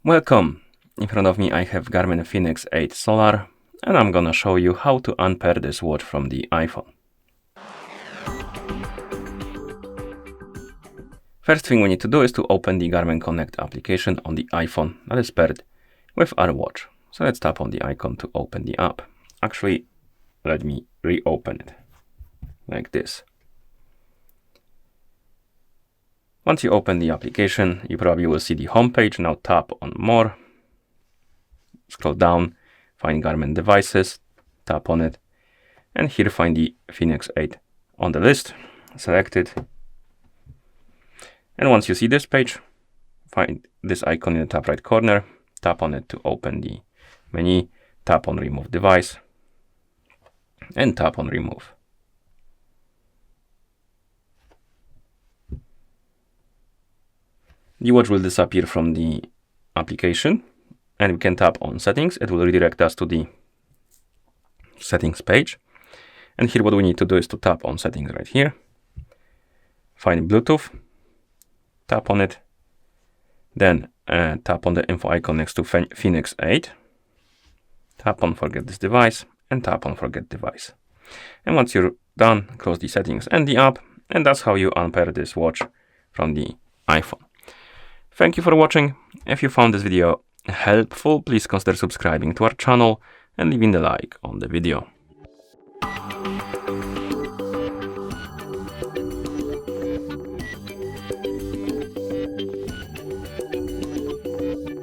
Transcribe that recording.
Welcome! In front of me I have Garmin Fenix 8 Solar, and I'm gonna show you how to unpair this watch from the iPhone. First thing we need to do is to open the Garmin Connect application on the iPhone that is paired with our watch. So let's tap on the icon to open the app. Actually, let me reopen it like this. Once you open the application, you probably will see the home page. Now tap on More, scroll down, find Garmin Devices, tap on it, and here find the Fenix 8 on the list, select it. And once you see this page, find this icon in the top right corner, tap on it to open the menu, tap on Remove Device, and tap on Remove. The watch will disappear from the application, and we can tap on Settings. It will redirect us to the Settings page. And here what we need to do is to tap on Settings right here, find Bluetooth, tap on it, then tap on the info icon next to Fenix 8, tap on Forget this device, and tap on Forget device. And once you're done, close the settings and the app, and that's how you unpair this watch from the iPhone. Thank you for watching. If you found this video helpful, please consider subscribing to our channel and leaving a like on the video.